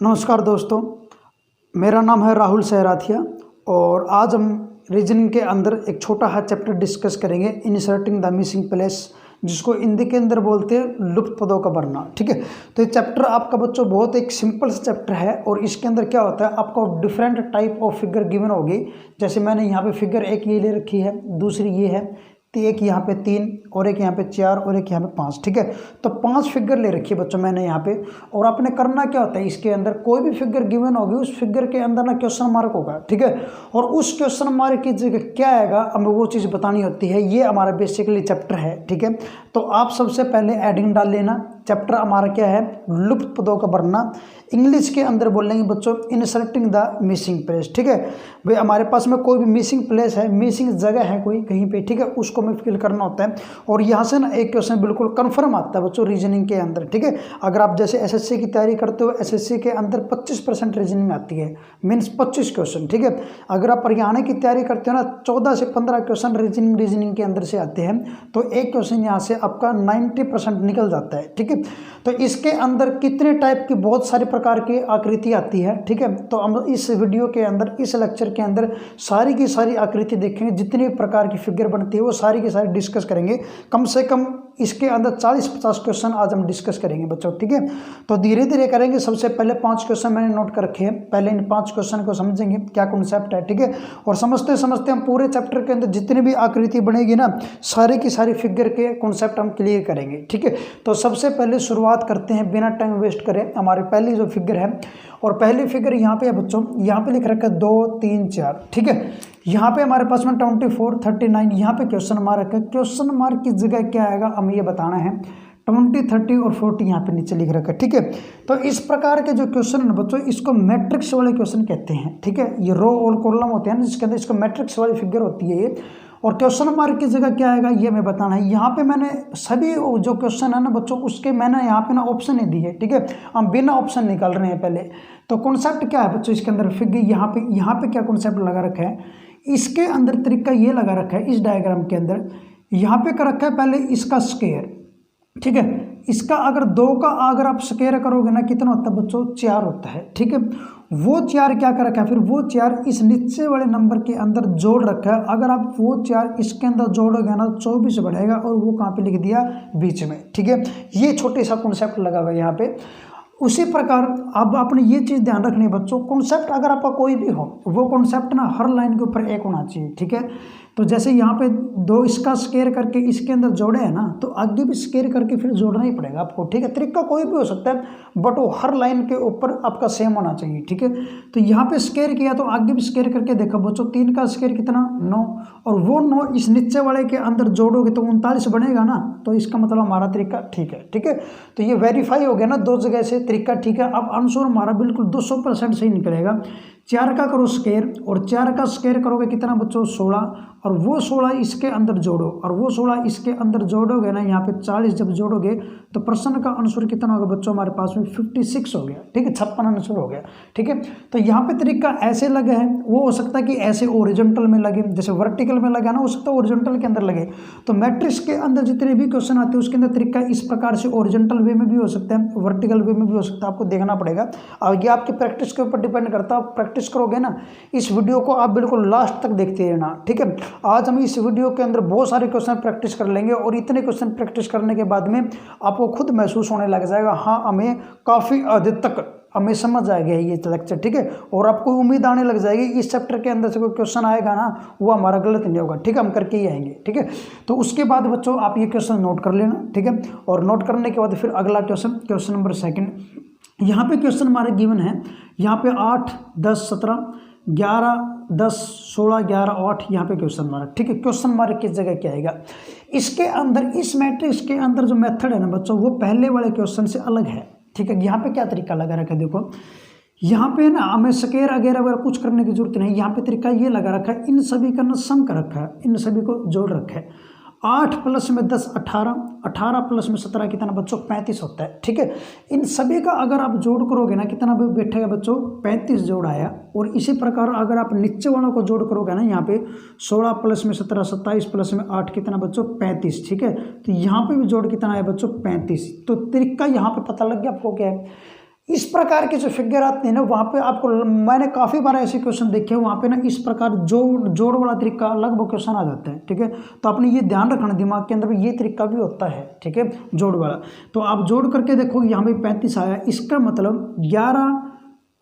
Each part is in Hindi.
नमस्कार दोस्तों, मेरा नाम है राहुल सहराथिया और आज हम रीजनिंग के अंदर एक छोटा सा चैप्टर डिस्कस करेंगे, इंसर्टिंग द मिसिंग प्लेस, जिसको हिंदी के अंदर बोलते हैं लुप्त पदों का भरना। ठीक है, तो ये चैप्टर आपका बच्चों बहुत एक सिंपल सा चैप्टर है और इसके अंदर क्या होता है, आपको different type of figure given होगी। जैसे मैंने यहाँ पे फिगर एक ये ले रखी है, दूसरी ये है, तो एक यहाँ पे 3 और एक यहाँ पे 4 और एक यहाँ पे 5। ठीक है, तो 5 फिगर ले रखी है बच्चों मैंने यहाँ पे। और आपने करना क्या होता है, इसके अंदर कोई भी फिगर गिवन होगी उस फिगर के अंदर ना क्वेश्चन मार्क होगा। ठीक है, और उस क्वेश्चन मार्क की जगह क्या आएगा हमें वो चीज़ बतानी होती है। ये हमारा बेसिकली चैप्टर है। ठीक है, तो आप सबसे पहले एडिंग डाल लेना। चैप्टर हमारा क्या है, लुप्त पदों का भरना। इंग्लिश के अंदर बोलेंगे बच्चों इंसर्टिंग द मिसिंग प्लेस। ठीक है भाई, हमारे पास में कोई भी मिसिंग प्लेस है, मिसिंग जगह है कोई कहीं पे, ठीक है, उसको हमें फिल करना होता है। और यहाँ से ना एक क्वेश्चन बिल्कुल कंफर्म आता है बच्चों रीजनिंग के अंदर। ठीक है, अगर आप जैसे एसएससी की तैयारी करते हो, एसएससी के अंदर 25% रीजनिंग आती है, मीन्स 25 क्वेश्चन। ठीक है, अगर आप हरियाणा की तैयारी करते हो ना, 14 से 15 क्वेश्चन रीजनिंग के अंदर से आते हैं, तो एक क्वेश्चन यहाँ से आपका 90% निकल जाता है। ठीक है, तो इसके अंदर कितने टाइप की बहुत सारे प्रकार की आकृति आती है। ठीक है, तो हम इस वीडियो के अंदर, इस लेक्चर के अंदर सारी की सारी आकृति देखेंगे, जितने प्रकार की फिगर बनती है वो सारी की सारी डिस्कस करेंगे। कम से कम इसके अंदर 40-50 क्वेश्चन आज हम डिस्कस करेंगे बच्चों। ठीक है, तो धीरे धीरे करेंगे। सबसे पहले 5 क्वेश्चन मैंने नोट कर रखे हैं, पहले इन 5 क्वेश्चन को समझेंगे क्या कॉन्सेप्ट है। ठीक है, और समझते समझते हम पूरे चैप्टर के अंदर जितनी भी आकृति बनेगी ना, सारी की सारी फिगर के कॉन्सेप्ट हम क्लियर करेंगे। ठीक है, तो सबसे पहले शुरुआत करते हैं बिना टाइम वेस्ट करें। हमारी पहली जो फिगर है, और पहली फिगर यहाँ पे है बच्चों, यहाँ पे लिख रखा है 2, 3, 4। ठीक है, यहाँ पे हमारे पास में 24, 39, यहाँ पे क्वेश्चन मार्क है। क्वेश्चन मार्क की जगह क्या आएगा हमें ये बताना है। 20, 30 और 40 यहाँ पे नीचे लिख रखा है। ठीक है, तो इस प्रकार के जो क्वेश्चन है बच्चों, इसको मैट्रिक्स वाले क्वेश्चन कहते हैं। ठीक है, ये रो और कॉलम होते हैं ना, जिसके अंदर इसको मैट्रिक्स वाली फिगर होती है ये। और क्वेश्चन मार्क की जगह क्या आएगा ये हमें बताना है। यहाँ पे मैंने सभी जो क्वेश्चन है ना बच्चों, उसके मैंने यहाँ पे ना ऑप्शन नहीं दिए। ठीक है, हम बिना ऑप्शन निकाल रहे हैं पहले। तो कॉन्सेप्ट क्या है बच्चों इसके अंदर, फिगर यहाँ पे क्या कॉन्सेप्ट लगा रखा है, इसके अंदर तरीका ये लगा रखा है। इस डायग्राम के अंदर यहाँ पे कर रखा है पहले इसका स्क्वायर। ठीक है, इसका अगर 2 का अगर आप स्क्वायर करोगे ना, कितना होता है बच्चों, 4 होता है। ठीक है, वो 4 क्या कर रखा है, फिर वो 4 इस नीचे वाले नंबर के अंदर जोड़ रखा है। अगर आप वो 4 इसके अंदर जोड़ोगे ना, 24 बढ़ेगा, और वो कहाँ पे लिख दिया, बीच में। ठीक है, ये छोटे सा कॉन्सेप्ट लगा हुआ है यहाँ पे। उसी प्रकार अब आपने ये चीज़ ध्यान रखनी है बच्चों, कॉन्सेप्ट अगर आपका कोई भी हो, वो कॉन्सेप्ट ना हर लाइन के ऊपर एक होना चाहिए। ठीक है, तो जैसे यहाँ पे 2 इसका स्क्वायर करके इसके अंदर जोड़े हैं ना, तो आगे भी स्क्वायर करके फिर जोड़ना ही पड़ेगा आपको। ठीक है, तरीका कोई भी हो सकता है, बट वो हर लाइन के ऊपर आपका सेम होना चाहिए। ठीक है, तो यहाँ पे स्क्वायर किया तो आगे भी स्क्वायर करके देखो बच्चों, 3 का स्क्वायर कितना, 9, और वो 9 इस नीचे वाले के अंदर जोड़ोगे तो 39 बनेगा ना, तो इसका मतलब हमारा तरीका ठीक है। ठीक है, तो ये वेरीफाई हो गया ना 2 जगह से, तरीका ठीक है। अब आंसर हमारा बिल्कुल 200% सही निकलेगा। 4 का करो स्क्वायर, और 4 का स्क्वायर करोगे कितना बच्चों, 16, और वो 16 इसके अंदर जोड़ो, और वो 16 इसके अंदर जोड़ोगे ना, यहाँ पे 40 जब जोड़ोगे तो प्रश्न का आंसर कितना होगा बच्चों, हमारे पास में 56 हो गया। ठीक है, 56 आंसर हो गया। ठीक है, तो यहाँ पे तरीका ऐसे लगे है, वो हो सकता है कि ऐसे ओरिजेंटल में लगे, जैसे वर्टिकल में लगा ना, हो सकता है ओरिजेंटल के अंदर लगे। तो मैट्रिक्स के अंदर जितने भी क्वेश्चन आते हैं उसके अंदर तरीका इस प्रकार से ओरिजेंटल वे में भी हो सकता है, वर्टिकल वे में भी हो सकता है, आपको देखना पड़ेगा। और ये आपकी प्रैक्टिस के ऊपर डिपेंड करता है। आप प्रैक्टिस करोगे ना, इस वीडियो को आप बिल्कुल लास्ट तक देखते रहना। ठीक है, आज हम इस वीडियो के अंदर बहुत सारे क्वेश्चन प्रैक्टिस कर लेंगे, और इतने क्वेश्चन प्रैक्टिस करने के बाद में आपको खुद महसूस होने लग जाएगा, हाँ हमें काफ़ी हद तक हमें समझ आ गया ये लेक्चर। ठीक है, और आपको उम्मीद आने लग जाएगी इस चैप्टर के अंदर से कोई क्वेश्चन आएगा ना, वो हमारा गलत नहीं होगा। ठीक है, हम करके ही आएंगे। ठीक है, तो उसके बाद बच्चों आप ये क्वेश्चन नोट कर लेना। ठीक है, और नोट करने के बाद फिर अगला क्वेश्चन नंबर 2। यहाँ पे क्वेश्चन हमारे गिवन है, यहाँ पे 8, 10, 17, 11, 10, 16, 11, 8, यहाँ पे क्वेश्चन मार्क। ठीक है, क्वेश्चन मार्क किस जगह क्या आएगा, इसके अंदर इस मैट्रिक्स के अंदर जो मेथड है ना बच्चों, वो पहले वाले क्वेश्चन से अलग है। ठीक है, यहाँ पे क्या तरीका लगा रखा है, देखो यहाँ पे ना हमें स्क्वायर वगैरह कुछ करने की जरूरत नहीं। यहाँ पे तरीका ये लगा रखा है, इन सभी का ना सम कर रखा है, इन सभी को जोड़ रखा है। 8 + 10 18, 18 + 17 कितना बच्चों, 35 होता है। ठीक है, इन सभी का अगर आप जोड़ करोगे ना, कितना बैठेगा बच्चों, 35 जोड़ आया। और इसी प्रकार अगर आप नीचे वालों को जोड़ करोगे ना, यहाँ पे 16 + 17 27 + 8 कितना बच्चों, 35। ठीक है, तो यहाँ पे भी जोड़ कितना आया बच्चों, 35। तो तरीका यहाँ पे पता लग गया आपको क्या है। इस प्रकार के जो फिगर आते हैं ना, वहाँ पे आपको मैंने काफ़ी बार ऐसे क्वेश्चन देखे हैं, वहाँ पे ना इस प्रकार जोड़ वाला तरीका लगभग क्वेश्चन आ जाता है। ठीक है, तो आपने ये ध्यान रखना दिमाग के अंदर भी, ये तरीका भी होता है। ठीक है, जोड़ वाला। तो आप जोड़ करके देखो, यहाँ पे 35 आया, इसका मतलब 11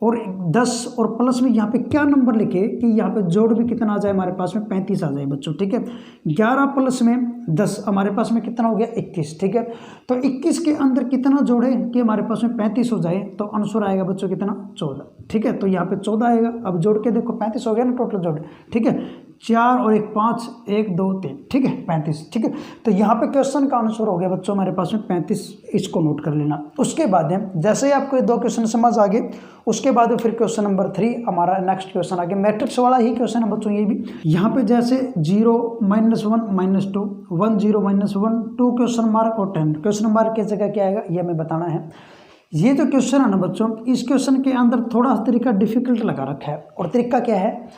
और 10 और प्लस में यहाँ पे क्या नंबर लिखे कि यहाँ पे जोड़ भी कितना आ जाए हमारे पास में 35 आ जाए बच्चों। ठीक है, 11 प्लस में 10 हमारे पास में कितना हो गया 21। ठीक है, तो 21 के अंदर कितना जोड़े कि हमारे पास में 35 हो जाए, तो आंसर आएगा बच्चों कितना 14। ठीक है, तो यहाँ पे 14 आएगा। अब जोड़ के देखो 35 हो गया ना टोटल जोड़। ठीक है, 4 और 1 5, 1 2 3। ठीक है, 35। ठीक है, तो यहाँ पे क्वेश्चन का आंसर हो गया बच्चों हमारे पास में 35। इसको नोट कर लेना। उसके बाद है, जैसे ही आपको ये 2 क्वेश्चन समझ आ गए, उसके बाद फिर क्वेश्चन नंबर 3 हमारा नेक्स्ट क्वेश्चन आ गया। मैट्रिक्स वाला ही क्वेश्चन है बच्चों ये भी। यहाँ पे जैसे 0 -1 -2 1 0 -1 2 क्वेश्चन मार्क और 10 क्वेश्चन मार्क की जगह क्या आएगा ये हमें बताना है। ये जो क्वेश्चन है ना बच्चों, इस क्वेश्चन के अंदर थोड़ा सा तरीका डिफिकल्ट लगा रखा है। और तरीका क्या है,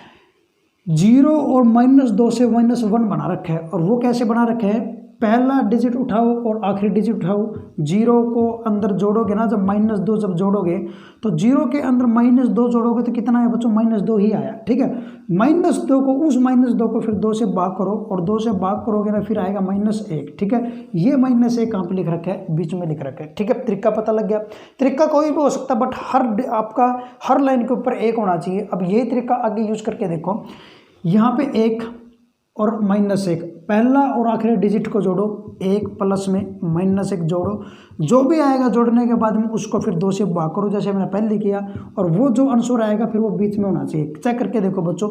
0 और -2 से -1 बना रखा है। और वो कैसे बना रखा है, पहला डिजिट उठाओ और आखिरी डिजिट उठाओ, 0 को अंदर जोड़ोगे ना, जब -2 जब जोड़ोगे तो 0 के अंदर -2 जोड़ोगे तो कितना है बच्चों, -2 ही आया। ठीक है, -2 को, उस -2 को फिर 2 से भाग करो, और 2 से भाग करोगे ना फिर आएगा -1। ठीक है, ये -1 कहाँ पे लिख रखा है, बीच में लिख रखा है। ठीक है, तरीका पता लग गया। तरीका कोई भी हो सकता है, बट आपका हर लाइन के ऊपर 1 होना चाहिए। अब यही तरीका आगे यूज करके देखो, यहाँ पे 1 और -1, पहला और आखिरी डिजिट को जोड़ो, 1 प्लस में -1 जोड़ो, जो भी आएगा जोड़ने के बाद में उसको फिर 2 से भाग करो, जैसे मैंने पहले किया, और वो जो आंसर आएगा फिर वो बीच में होना चाहिए। चेक करके देखो बच्चों,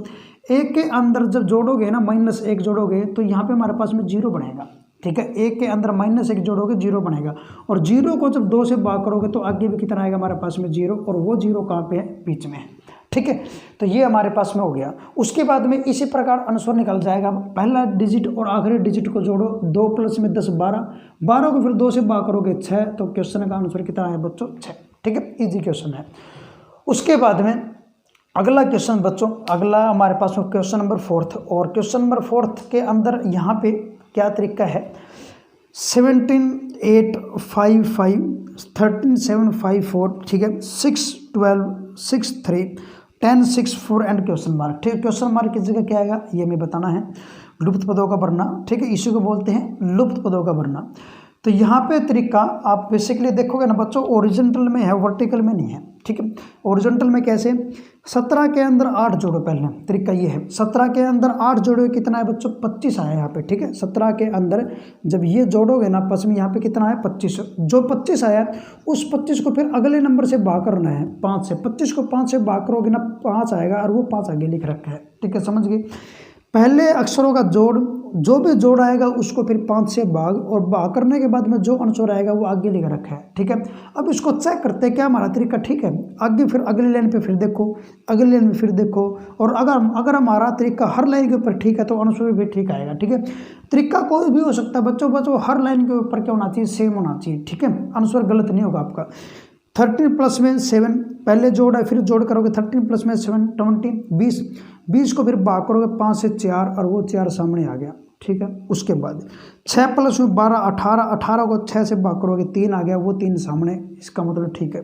1 के अंदर जब जोड़ोगे ना, -1 जोड़ोगे तो यहाँ पे हमारे पास में 0 बनेगा। ठीक है, 1 के अंदर -1 जोड़ोगे 0 बनेगा, और 0 को जब 2 से भाग करोगे तो आगे भी कितना आएगा हमारे पास में 0, और वो 0 कहाँ पे है, बीच में है। ठीक है, तो ये हमारे पास में हो गया। उसके बाद में इसी प्रकार आंसर निकल जाएगा, पहला डिजिट और आखिरी डिजिट को जोड़ो, 2 प्लस में 10 12, 12 को फिर 2 से भाग करोगे 6, तो क्वेश्चन का आंसर कितना है बच्चों 6। ठीक है, इजी क्वेश्चन है। उसके बाद में अगला क्वेश्चन बच्चों, अगला हमारे पास में क्वेश्चन नंबर 4, और क्वेश्चन नंबर 4 के अंदर यहाँ पे क्या तरीका है, 17 8 5 5 13 7 5 4। ठीक है, 6 12 6 3 10 6 4 एंड क्वेश्चन मार्क। ठीक है, क्वेश्चन मार्क की जगह क्या आएगा ये हमें बताना है, लुप्त पदों का भरना। ठीक है, इसी को बोलते हैं लुप्त पदों का भरना। तो यहाँ पे तरीका आप बेसिकली देखोगे ना बच्चों, ओरिजेंटल में है, वर्टिकल में नहीं है। ठीक है, ओरिजेंटल में कैसे, 17 के अंदर 8 जोड़ो, पहले तरीका ये है, 17 के अंदर 8 जोड़ो, कितना है बच्चों 25 आया यहाँ पे। ठीक है, 17 के अंदर जब ये जोड़ोगे ना आपस में, यहाँ पे कितना है 25, जो 25 आया उस 25 को फिर अगले नंबर से भाग करना है 5 से, 25 को 5 से भाग करोगे ना 5 आएगा, और वो 5 आगे लिख रखा है। ठीक है, समझ गए, पहले अक्षरों का जोड़, जो भी जोड़ आएगा उसको फिर 5 से भाग, और भाग करने के बाद में जो आंसर आएगा वो आगे लिख रखा है। ठीक है, अब इसको चेक करते हैं क्या हमारा तरीका ठीक है, आगे फिर अगली लाइन पे फिर देखो, अगली लाइन में फिर देखो, और अगर हमारा तरीका हर लाइन के ऊपर ठीक है तो आंसर भी ठीक आएगा। ठीक है, तरीका कोई भी हो सकता है बच्चों, हर लाइन के ऊपर क्या होना चाहिए, सेम होना चाहिए। ठीक है, आंसर गलत नहीं होगा आपका। 13 प्लस में 7, पहले जोड़ है फिर जोड़ करोगे, 13 प्लस में 7 20, 20 को फिर भाग करोगे 5 से 4, और वो 4 सामने आ गया। ठीक है, उसके बाद 6 प्लस में 12 18, 18 को 6 से भाग करोगे 3 आ गया, वो 3 सामने, इसका मतलब ठीक है।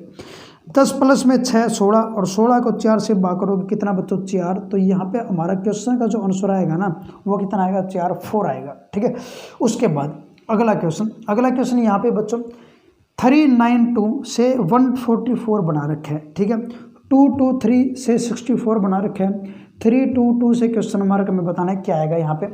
10 प्लस में 6 16, और 16 को 4 से भाग करोगे कितना बच्चों 4, तो यहाँ पे हमारा क्वेश्चन का जो आंसर आएगा ना वो कितना आएगा 4 4 आएगा। ठीक है, उसके बाद अगला क्वेश्चन यहाँ पे बच्चों 392 से 144 बना रखे हैं। ठीक है, 223 से 64 बना रखे हैं, 322 से क्वेश्चन मार्क में बताना है क्या आएगा यहाँ पे।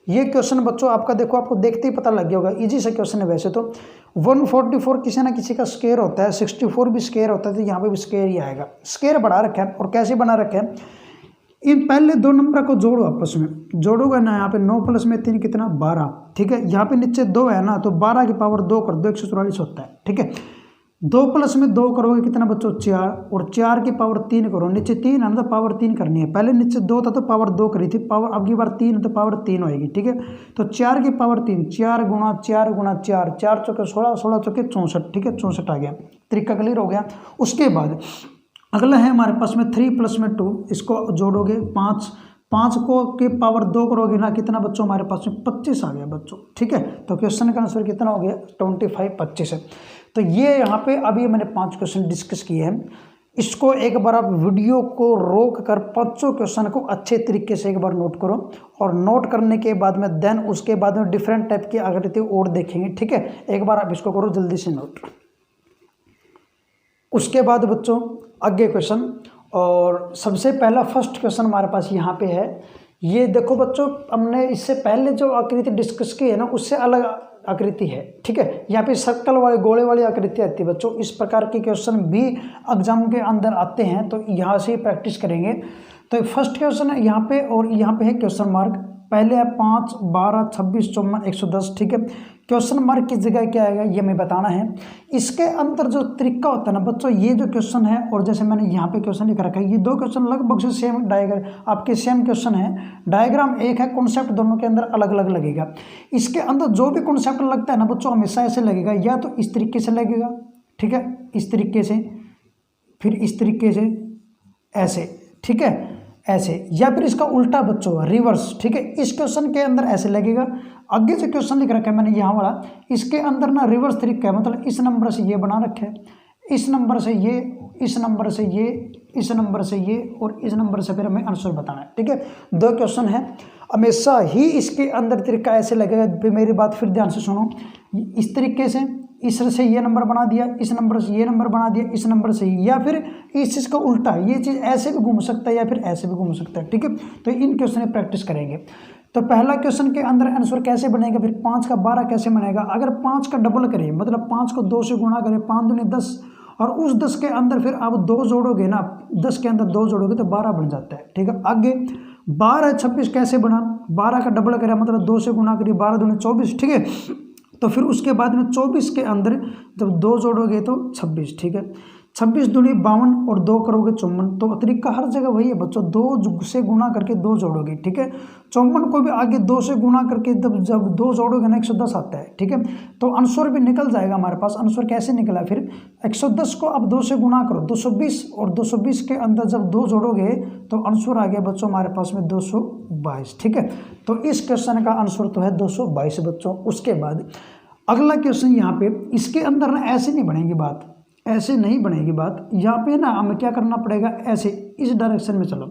ये क्वेश्चन बच्चों आपका देखो, आपको देखते ही पता लग गया होगा, इजी सा क्वेश्चन है वैसे तो। 144 किसी ना किसी का स्क्वायर होता है, 64 भी स्क्वायर होता है, तो यहाँ पे भी स्क्वायर ही आएगा। स्क्वायर बना रखा है, और कैसे बना रखा है, इन पहले 2 नंबर को जोड़ो, आपस में जोड़ोगे ना, यहाँ पे 9 प्लस में 3 कितना 12। ठीक है, यहाँ पे नीचे 2 है ना, तो 12 की पावर 2 कर दो, 144 होता है। ठीक है, 2 प्लस में 2 करोगे कितना बच्चों 4, और 4 की पावर 3 करो, नीचे 3 है ना तो पावर 3 करनी है, पहले नीचे 2 था तो पावर 2 करी थी, पावर अब की बार 3 तो पावर 3 होएगी। ठीक है, तो 4 की पावर 3, 4 गुणा 4 गुणा 4, 4 चौके 16, 16 चौके 64। ठीक है, 64 आ गया, तरीका क्लियर हो गया। उसके बाद अगला है हमारे पास में 3 प्लस में 2, इसको जोड़ोगे 5, 5 को के पावर 2 करोगे ना, कितना बच्चों हमारे पास में 25 आ गया बच्चों। ठीक है, तो क्वेश्चन का आंसर कितना हो गया 25 25 है। तो ये यहाँ पे अभी मैंने 5 क्वेश्चन डिस्कस किए हैं। इसको एक बार आप वीडियो को रोक कर 5 क्वेश्चन को अच्छे तरीके से एक बार नोट करो, और नोट करने के बाद में देन उसके बाद में डिफरेंट टाइप की आकृति और देखेंगे, ठीक है। एक बार आप इसको करो जल्दी से नोट। उसके बाद बच्चों आगे क्वेश्चन, और सबसे पहला फर्स्ट क्वेश्चन हमारे पास यहाँ पे है। ये देखो बच्चों, हमने इससे पहले जो आकृति डिस्कस की है ना, उससे अलग आकृति है, ठीक है। यहाँ पे सर्कल वाले गोले वाली आकृति आती है बच्चों। इस प्रकार के क्वेश्चन भी एग्जाम के अंदर आते हैं, तो यहाँ से प्रैक्टिस करेंगे। तो फर्स्ट क्वेश्चन है यहाँ पे, और यहाँ पे है क्वेश्चन मार्क। पहले है 5, 12, 26, 54, 110, ठीक है। क्वेश्चन मार्क की जगह क्या आएगा ये हमें बताना है। इसके अंदर जो तरीका होता है ना बच्चों, ये जो क्वेश्चन है, और जैसे मैंने यहाँ पे क्वेश्चन लिख रखा है, ये 2 क्वेश्चन लगभग से सेम डायग्राम आपके सेम क्वेश्चन है। डायग्राम एक है, कॉन्सेप्ट दोनों के अंदर अलग अलग लगेगा। इसके अंदर जो भी कॉन्सेप्ट लगता है ना बच्चों, हमेशा ऐसे लगेगा, या तो इस तरीके से लगेगा, ठीक है, इस तरीके से, फिर इस तरीके से, ऐसे, ठीक है, ऐसे, या फिर इसका उल्टा बच्चों रिवर्स, ठीक है। इस क्वेश्चन के अंदर ऐसे लगेगा। आगे जो क्वेश्चन लिख रखा है मैंने यहाँ वाला, इसके अंदर ना रिवर्स तरीका है, मतलब इस नंबर से ये बना रखे है, इस नंबर से ये, इस नंबर से ये, इस नंबर से ये, और इस नंबर से फिर हमें आंसर बताना है, ठीक है। 2 क्वेश्चन है, हमेशा ही इसके अंदर तरीका ऐसे लगेगा। मेरी बात फिर ध्यान से सुनो। इस तरीके से, इस से ये नंबर बना दिया, इस नंबर से ये नंबर बना दिया, इस नंबर से, या फिर इस चीज़ का उल्टा, ये चीज़ ऐसे भी घूम सकता है या फिर ऐसे भी घूम सकता है, ठीक है। तो इन क्वेश्चन में प्रैक्टिस करेंगे। तो पहला क्वेश्चन के अंदर आंसर कैसे बनेगा, फिर 5 का 12 कैसे बनेगा। अगर 5 का डबल करें, मतलब 5 को 2 से गुणा करें, 5 दूनी 10, और उस 10 के अंदर फिर आप 2 जोड़ोगे ना, 10 के अंदर 2 जोड़ोगे तो 12 बन जाता है, ठीक है। आगे 12 26 कैसे बना, 12 का डबल करें, मतलब 2 से गुणा करिए, 12 दूनी 24, ठीक है। तो फिर उसके बाद में 24 के अंदर जब 2 जोड़ोगे तो 26, ठीक है। 26 दूनी 52 और 2 करोगे 54। तो तरीका हर जगह वही है बच्चों, 2 से गुणा करके 2 जोड़ोगे, ठीक है। 54 को भी आगे 2 से गुणा करके जब 2 जोड़ोगे ना 110 आता है, ठीक है। तो आंसर भी निकल जाएगा हमारे पास। आंसर कैसे निकला, फिर 110 को आप 2 से गुणा करो, 220, और 220 के अंदर जब 2 जोड़ोगे तो आंसर आ गया बच्चों हमारे पास में 222, ठीक है। तो इस क्वेश्चन का आंसर तो है 222 बच्चों। उसके बाद अगला क्वेश्चन यहाँ पे, इसके अंदर ना ऐसे नहीं बनेगी बात, ऐसे नहीं बनेगी बात। यहाँ पे ना हमें क्या करना पड़ेगा, ऐसे इस डायरेक्शन में चलो।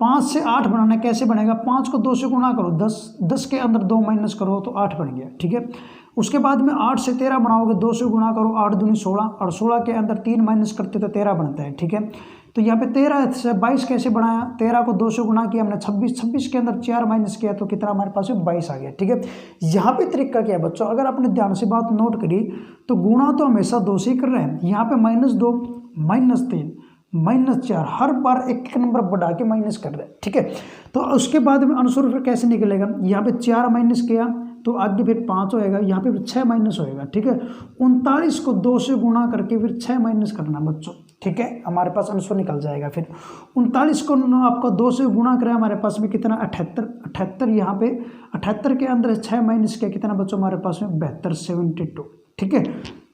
5 से 8 बनाना, कैसे बनेगा, 5 को 2 से गुणा करो, 10 के अंदर 2 माइनस करो तो 8 बन गया, ठीक है। उसके बाद में 8 से 13 बनाओगे, 2 से गुणा करो, 8 दूनी 16, और 16 के अंदर 3 माइनस करते तो 13 बनता है, ठीक है। तो यहाँ पे 13 से 22 कैसे बनाया, 13 को 2 से गुणा किया हमने 26, 26 के अंदर 4 माइनस किया तो कितना हमारे पास में 22 आ गया, ठीक है। यहाँ पे तरीका क्या है बच्चों, अगर आपने ध्यान से बात नोट करी तो गुणा तो हमेशा 2 से ही कर रहे हैं। यहाँ पे -2, -3, -4, हर बार एक नंबर बढ़ा के माइनस कर रहे हैं, ठीक है। तो उसके बाद में आंसर फिर कैसे निकलेगा, यहाँ पे 4 माइनस किया तो आगे फिर 5 होएगा, यहाँ पे फिर 6 माइनस होएगा, ठीक है। 39 को 2 से गुणा करके फिर 6 माइनस करना बच्चों, ठीक है। हमारे पास आंसर निकल जाएगा। फिर 39 को आपका 2 से गुणा करें, हमारे पास में कितना 78, यहाँ पे 78 के अंदर 6 माइनस किया, कितना बच्चों हमारे पास में 72, 72, ठीक है।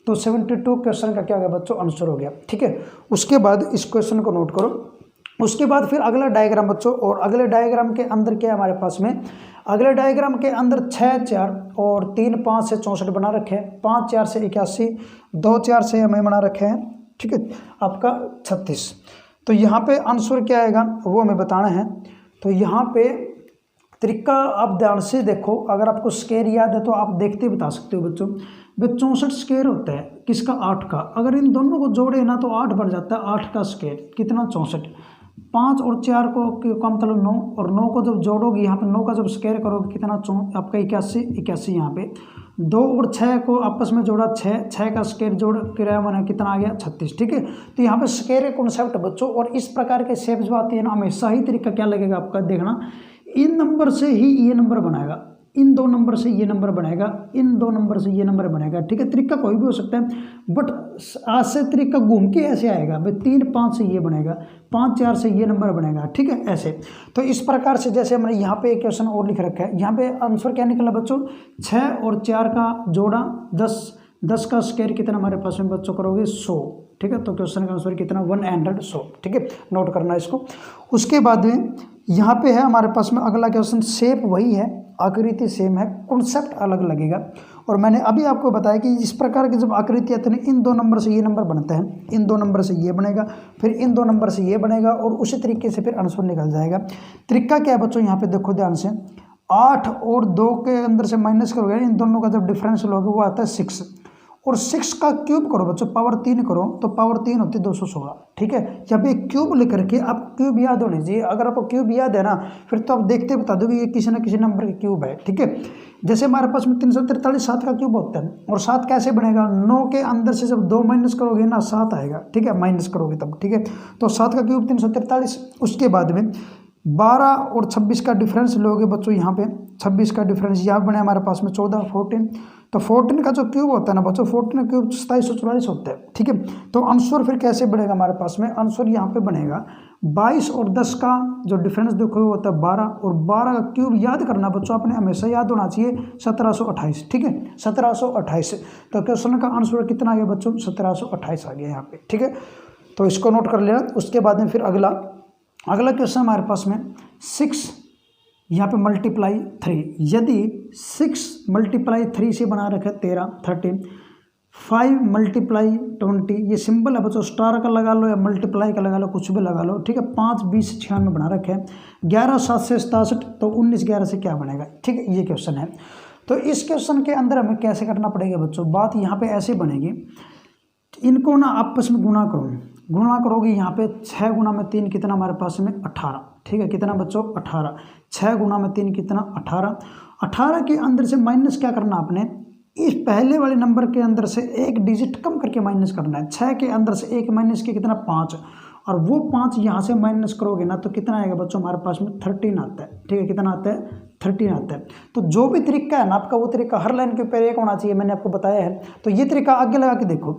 तो 72 क्वेश्चन का क्या हो गया बच्चों, आंसर हो गया, ठीक है। उसके बाद इस क्वेश्चन को नोट करो। उसके बाद फिर अगला डायग्राम बच्चों, और अगले डायग्राम के अंदर क्या है हमारे पास में, अगले डायग्राम के अंदर 6, 4 और 3, 5 से 64 बना रखे हैं, 5, 4 से 81, 2, 4 से हमें बना रखे हैं, ठीक है, आपका 36। तो यहाँ पे आंसर क्या आएगा वो हमें बताना है। तो यहाँ पे तरीका आप ध्यान से देखो, अगर आपको स्केयर याद है तो आप देखते बता सकते हो बच्चों। 64 स्केयर होता है किसका, 8 का। अगर इन दोनों को जोड़े ना तो 8 बन जाता है, 8 का स्केयर कितना 64। 5 और 4 का मतलब 9, और 9 को जब जोड़ोगे यहाँ पे 9 का जब स्केयर करोगे कितना आपका 81 यहाँ पे। 2 और 6 को आपस में जोड़ा 6 का स्केयर जोड़ किया मैंने, कितना आ गया 36, ठीक है। तो यहाँ पे स्केयर कॉन्सेप्ट बच्चों, और इस प्रकार के शेप जो आती है ना, हमेशा ही तरीका क्या लगेगा आपका, देखना इन नंबर से ही ये नंबर बनाएगा, इन 2 नंबर से ये नंबर बनेगा, इन 2 नंबर से ये नंबर बनेगा, ठीक है। तरीका कोई भी हो सकता है, बट आज से तरीका घूम के ऐसे आएगा भाई, 3, 5 से ये बनेगा, 5, 4 से ये नंबर बनेगा, ठीक है, ऐसे। तो इस प्रकार से जैसे हमने यहाँ पे एक क्वेश्चन और लिख रखा है, यहाँ पे आंसर क्या निकला बच्चों, 6 और 4 का जोड़ा 10, 10 का स्क्वायर कितना हमारे पास में बच्चों करोगे 100, ठीक है। तो क्वेश्चन का आंसर कितना 100, ठीक है, नोट करना इसको। उसके बाद में यहाँ पे है हमारे पास में अगला क्वेश्चन, शेप वही है, आकृति सेम है, कॉन्सेप्ट अलग लगेगा। और मैंने अभी आपको बताया कि इस प्रकार की जब आकृति आती है इन दो नंबर से ये नंबर बनता है, इन दो नंबर से ये बनेगा, फिर इन दो नंबर से ये बनेगा और उसी तरीके से फिर आंसर निकल जाएगा। तरीका क्या है बच्चों, यहाँ पे देखो ध्यान से, 8 और 2 के अंदर से माइनस करोगे, इन दोनों का जब डिफरेंस लोगे वो आता है 6, और 6 का क्यूब करो बच्चों, पावर 3 करो तो पावर 3 होती है 216। ठीक है, जब ये क्यूब लिख करके आप क्यूब याद होने चाहिए, अगर आपको क्यूब याद है ना फिर तो आप देखते बता दोगे ये किसी ना किसी नंबर का क्यूब है। ठीक है, जैसे हमारे पास में 343 7 का क्यूब होता है, और 7 कैसे बनेगा, 9 के अंदर से जब 2 माइनस करोगे ना 7 आएगा। ठीक है, माइनस करोगे तब। ठीक है, तो 7 का क्यूब 343। उसके बाद में 12 और 26 का डिफरेंस लोगे बच्चों, यहाँ पे 26 का डिफरेंस यहाँ बने हमारे पास में 14 14, तो 14 का जो क्यूब होता है ना बच्चों, 14 का क्यूब 2744 होता है। ठीक है, तो आंसर फिर कैसे बनेगा हमारे पास में, आंसर यहाँ पे बनेगा 22 और 10 का जो डिफरेंस देखो वो होता है 12, और 12 का क्यूब याद करना बच्चों, आपने हमेशा याद होना चाहिए 1728। ठीक है, 1728। तो क्वेश्चन का आंसर कितना आ गया बच्चों, 1728 आ गया यहाँ पे। ठीक है, तो इसको नोट कर लेना। उसके बाद में फिर अगला क्वेश्चन हमारे पास में 6 यहाँ पे मल्टीप्लाई 3, यदि 6 मल्टीप्लाई 3 से बना रखा है 13 13, 5 मल्टीप्लाई 20, ये सिंबल है बच्चों, स्टार का लगा लो या मल्टीप्लाई का लगा लो, कुछ भी लगा लो। ठीक है, 5 20 96 बना रखे हैं, 11 7 से 67, तो 19 11 से क्या बनेगा। ठीक है, ये क्वेश्चन है। तो इस क्वेश्चन के अंदर हमें कैसे करना पड़ेगा बच्चों, बात यहाँ पे ऐसे बनेगी, इनको ना आपस में गुणा करो, गुणा करोगे यहाँ पे 6 गुणा में 3 कितना हमारे पास में 18। ठीक है, कितना बच्चों 18, 6 गुणा में 3 कितना 18। 18 के अंदर से माइनस क्या करना आपने, इस पहले वाले नंबर के अंदर से एक डिजिट कम करके माइनस करना है। 6 के अंदर से एक माइनस के कितना 5, और वो 5 यहाँ से माइनस करोगे ना तो कितना आएगा बच्चों हमारे पास में 13 आता है। ठीक है, कितना आता है 13 आता है। तो जो भी तरीका है ना आपका, वो तरीका हर लाइन के ऊपर एक होना चाहिए, मैंने आपको बताया है। तो ये तरीका आगे लगा के देखो,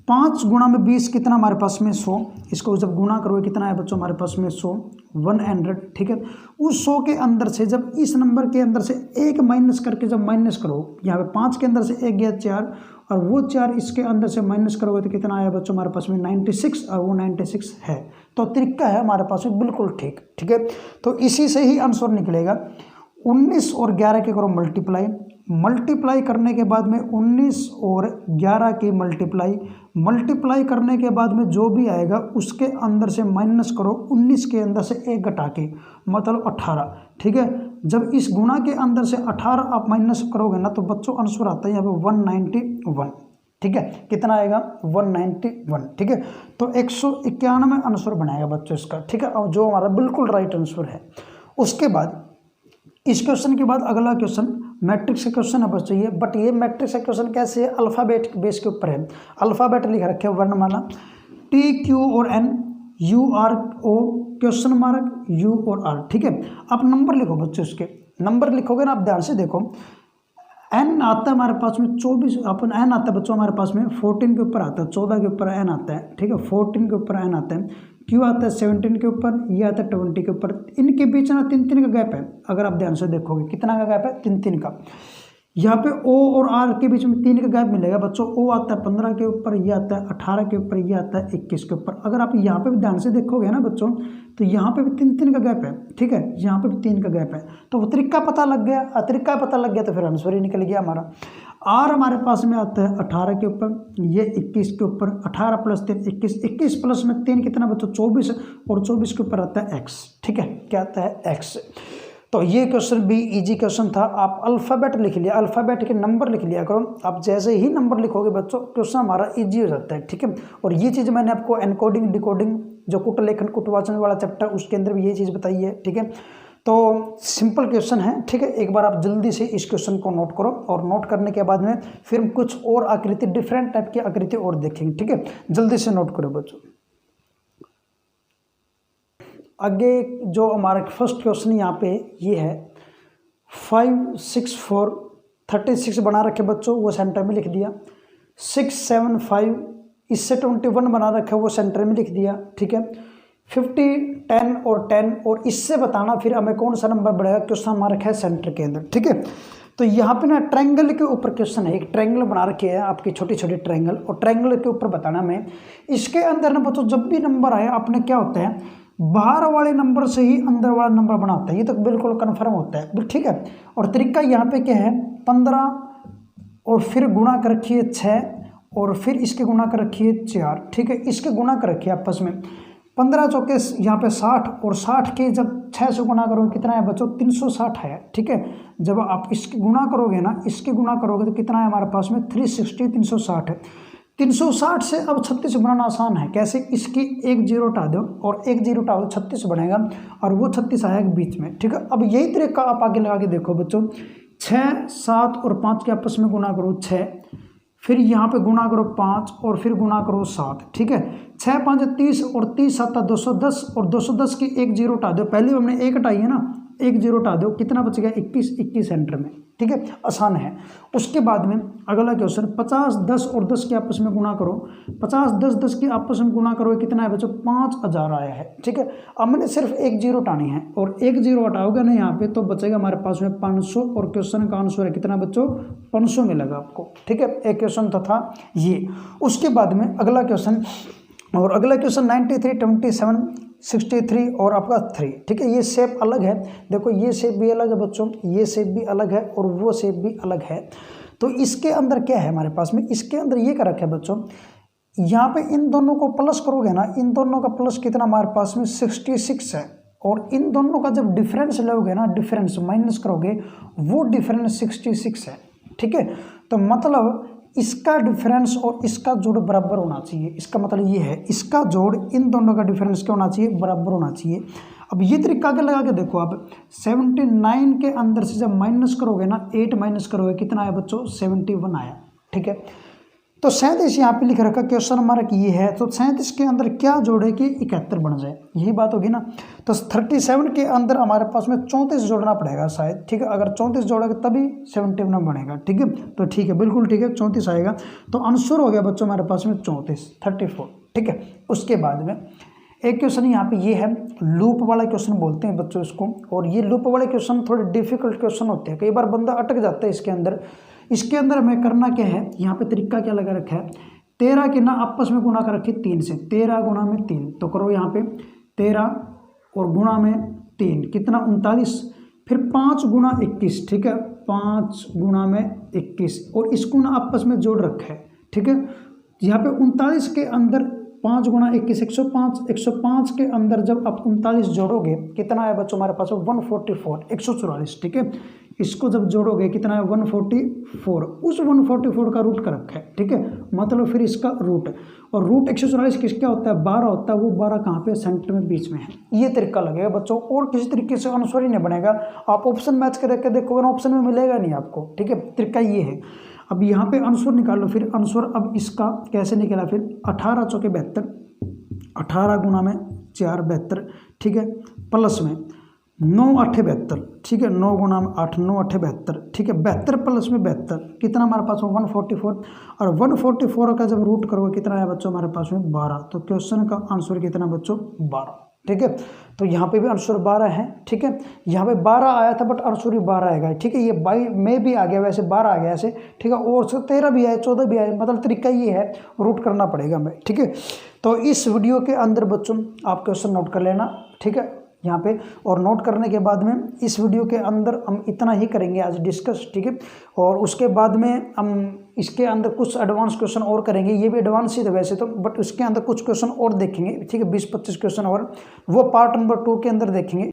5 गुणा में 20 कितना हमारे पास में 100, इसको जब गुणा करोगे कितना है बच्चों हमारे पास में 100 100। ठीक है, उस 100 के अंदर से जब इस नंबर के अंदर से एक माइनस करके जब माइनस करो, यहाँ पे 5 के अंदर से एक गया 4, और वो 4 इसके अंदर से माइनस करोगे तो कितना आया बच्चों हमारे पास में 96, और वो 96 है। तो तरीका है हमारे पास में बिल्कुल ठीक। ठीक है, तो इसी से ही आंसर निकलेगा। 19 और 11 के करो मल्टीप्लाई, मल्टीप्लाई करने के बाद में 19 और 11 की मल्टीप्लाई करने के बाद में जो भी आएगा उसके अंदर से माइनस करो, 19 के अंदर से एक घटा के, मतलब 18। ठीक है, जब इस गुणा के अंदर से 18 आप माइनस करोगे ना तो बच्चों आंसर आता है यहाँ पे 191। ठीक है, कितना आएगा 191। ठीक है, तो 191 आंसर बनाएगा बच्चों इसका। ठीक है, और जो हमारा बिल्कुल राइट आंसर है। उसके बाद इस क्वेश्चन के बाद अगला क्वेश्चन मैट्रिक्स का क्वेश्चन है बच्चों ये, बट ये मैट्रिक्स का क्वेश्चन कैसे है, अल्फ़ाबेट बेस के ऊपर है। अल्फ़ाबेट लिख रखे हैं वर्णमाला, T Q और N, U R O question mark U और R। ठीक है, आप नंबर लिखो बच्चों, इसके नंबर लिखोगे ना आप ध्यान से देखो, N आता है हमारे पास में 24, अपन N आता है बच्चों हमारे पास में 14 के ऊपर आता है, 14 के ऊपर N आता है। ठीक है, 14 के ऊपर N आता है, Q आता है 17 के ऊपर, ये आता है 20 के ऊपर। इनके बीच ना 3 का गैप है, अगर आप ध्यान से देखोगे कितना का गैप है 3 का। यहाँ पे O और R के बीच में 3 का गैप मिलेगा बच्चों, O आता है 15 के ऊपर, ये आता है 18 के ऊपर, ये आता है 21 के ऊपर। अगर आप यहाँ पे भी ध्यान से देखोगे ना बच्चों तो यहाँ पे भी 3 का गैप है। ठीक है, यहाँ पे भी 3 का गैप है, तो वो तरीका पता लग गया, तरीका पता लग गया तो फिर आंसर ही निकल गया हमारा। R हमारे पास में आता है 18 के ऊपर, ये 21 के ऊपर, 18 प्लस 3 21, 21 प्लस में 3 कितना बच्चों 24, और 24 के ऊपर आता है X। ठीक है, क्या आता है X। तो ये क्वेश्चन भी इजी क्वेश्चन था। आप अल्फ़ाबेट लिख लिया, अल्फ़ाबेट के नंबर लिख लिया करो, आप जैसे ही नंबर लिखोगे बच्चों क्वेश्चन हमारा इजी हो जाता है। ठीक है, और ये चीज़ मैंने आपको एनकोडिंग डिकोडिंग जो कुट लेखन कुटवाचन वाला चैप्टर उसके अंदर भी ये चीज़ बताई है। ठीक है, तो सिंपल क्वेश्चन है। ठीक है, एक बार आप जल्दी से इस क्वेश्चन को नोट करो, और नोट करने के बाद में फिर कुछ और आकृति, डिफरेंट टाइप की आकृति और देखेंगे। ठीक है, जल्दी से नोट करो बच्चों। आगे जो हमारा फर्स्ट क्वेश्चन यहाँ पे ये है 5 6 4 36 बना रखे बच्चों, वो सेंटर में लिख दिया। 6 7 5 इससे 21 बना रखा है, वो सेंटर में लिख दिया। ठीक है, 50 10 और 10, और इससे बताना फिर हमें कौन सा नंबर बढ़ेगा, क्वेश्चन हमारा रखा है सेंटर के अंदर। ठीक है, तो यहाँ पे ना ट्रायंगल के ऊपर क्वेश्चन है, एक ट्रायंगल बना रखी है आपकी छोटी छोटी ट्रायंगल, और ट्रायंगल के ऊपर बताना मैं इसके अंदर ना बच्चों जब भी नंबर आए आपने क्या होता है बाहर वाले नंबर से ही अंदर वाला नंबर बनाता है, ये तो बिल्कुल कन्फर्म होता है। ठीक है, और तरीका यहाँ पे क्या है 15 और फिर गुणा कर रखिए 6 और फिर इसके गुणा कर रखिए 4, ठीक है। इसके गुणा कर रखिए आपस में 15 चौके यहाँ पे 60 और 60 के जब 6 से गुणा करोगे कितना है बच्चों 360 है, ठीक है। जब आप इसके गुणा करोगे ना, इसके गुणा करोगे तो कितना है हमारे पास में 360, 360 है। 360 से अब 36 बनाना आसान है। कैसे? इसकी एक जीरो हटा दो और एक जीरो हटाओ 36 बनेगा और वो 36 आएगा बीच में, ठीक है। अब यही तरीका आप आगे लगा के देखो बच्चों, 6, 7 और 5 के आपस में गुणा करो 6, फिर यहाँ पे गुणा करो 5 और फिर गुणा करो 7, ठीक है। 6 5 30 और 30 7 210 और 210 की एक जीरो हटा दो, पहले हमने एक हटाई है ना, एक जीरो हटा दो, कितना बच गया 21, 21 सेंटर में, ठीक है। आसान है। उसके बाद में अगला क्वेश्चन 50 10 और 10 के आपस में गुणा करो, 50 10 10 के आपस में गुणा करो, कितना है बच्चों 5000 आया है, ठीक है। अब मैंने सिर्फ एक जीरो हटानी है और एक जीरो हटाओगे ना यहाँ पे तो बचेगा हमारे पास में 500 और क्वेश्चन का आंसर है कितना बच्चों 500 मिलेगा आपको, ठीक है। एक क्वेश्चन था ये। उसके बाद में अगला क्वेश्चन, और अगला क्वेश्चन 93 27 63 और आपका 3, ठीक है। ये शेप अलग है, देखो ये शेप भी अलग है बच्चों, ये शेप भी अलग है और वो शेप भी अलग है। तो इसके अंदर क्या है हमारे पास में, इसके अंदर ये कर रखा है बच्चों, यहाँ पे इन दोनों को प्लस करोगे ना, इन दोनों का प्लस कितना हमारे पास में 66 है, और इन दोनों का जब डिफरेंस लोगे ना, डिफरेंस माइनस करोगे वो डिफरेंस 66 है, ठीक है। तो मतलब इसका डिफरेंस और इसका जोड़ बराबर होना चाहिए। इसका मतलब ये है इसका जोड़ इन दोनों का डिफरेंस क्या होना चाहिए, बराबर होना चाहिए। अब ये तरीका आगे लगा के देखो आप, 79 के अंदर से जब माइनस करोगे ना, 8 माइनस करोगे कितना आया बच्चों 71 आया, ठीक है। तो 37 यहाँ पे लिख रखा, क्वेश्चन हमारा ये है, तो 37 के अंदर क्या जोड़े कि 71 बन जाए, यही बात होगी ना। तो 37 के अंदर हमारे पास में 34 जोड़ना पड़ेगा शायद, ठीक है। अगर 34 जोड़ेगा तभी 71 बनेगा, ठीक है। तो ठीक है, बिल्कुल ठीक है, 34 आएगा। तो आंसर हो गया बच्चों हमारे पास में 34, ठीक है। उसके बाद में एक क्वेश्चन यहाँ पे ये है, लूप वाला क्वेश्चन बोलते हैं बच्चों इसको, और ये लूप वाले क्वेश्चन थोड़े डिफिकल्ट क्वेश्चन होते हैं, कई बार बंदा अटक जाता है इसके अंदर। इसके अंदर हमें करना क्या है, यहाँ पे तरीका क्या लगा रखा है, 13 के ना आपस में गुणा कर रखी 3 से, 13 गुणा में 3, तो करो यहाँ पे 13 और गुणा में 3 कितना 39, फिर 5 गुणा 21, ठीक है, 5 गुणा में 21 और इसको ना आपस में जोड़ रखा है, ठीक है। यहाँ पे 39 के अंदर 5 गुणा 21 105, 105 के अंदर जब आप 39 जोड़ोगे कितना है बच्चों हमारे पास 144, 144, ठीक है। इसको जब जोड़ोगे कितना है 144, उस 144 का रूट का रखा है, ठीक है। मतलब फिर इसका रूट, और रूट 144 किसका होता है 12 होता है, वो 12 कहाँ पे सेंटर में बीच में है। ये तरीका लगेगा बच्चों, और किसी तरीके से आंसर ही नहीं बनेगा। आप ऑप्शन मैच करके देखोगे ना, ऑप्शन में मिलेगा नहीं आपको, ठीक है। तरीका ये है। अब यहाँ पे आंसर निकाल लो, फिर आंसर अब इसका कैसे निकला, फिर 18 चौके 72, 18 गुणा में 4 72, ठीक है, प्लस में 9 8 72, ठीक है, 9 गुणा में 8 9 8 72, ठीक है, 72 प्लस में 72 कितना हमारे पास में 144, और 144 का जब रूट करोगे कितना है बच्चों हमारे पास में 12। तो क्वेश्चन का आंसर कितना बच्चों 12, ठीक है। तो यहाँ पे भी आंसर 12 है, ठीक है। यहाँ पे 12 आया था बट आंसर ही 12 आएगा, ठीक है। ये 22 में भी आ गया, वैसे 12 आ गया ऐसे, ठीक है, और 13 भी आए 14 भी आए, मतलब तरीका ये है, रूट करना पड़ेगा हमें, ठीक है। तो इस वीडियो के अंदर बच्चों आप क्वेश्चन नोट कर लेना, ठीक है, यहाँ पे। और नोट करने के बाद में इस वीडियो के अंदर हम इतना ही करेंगे आज डिस्कस, ठीक है। और उसके बाद में हम इसके अंदर कुछ एडवांस क्वेश्चन और करेंगे, ये भी एडवांस ही थे वैसे तो, बट उसके अंदर कुछ क्वेश्चन और देखेंगे, ठीक है, 20-25 क्वेश्चन और, वो पार्ट नंबर 2 के अंदर देखेंगे।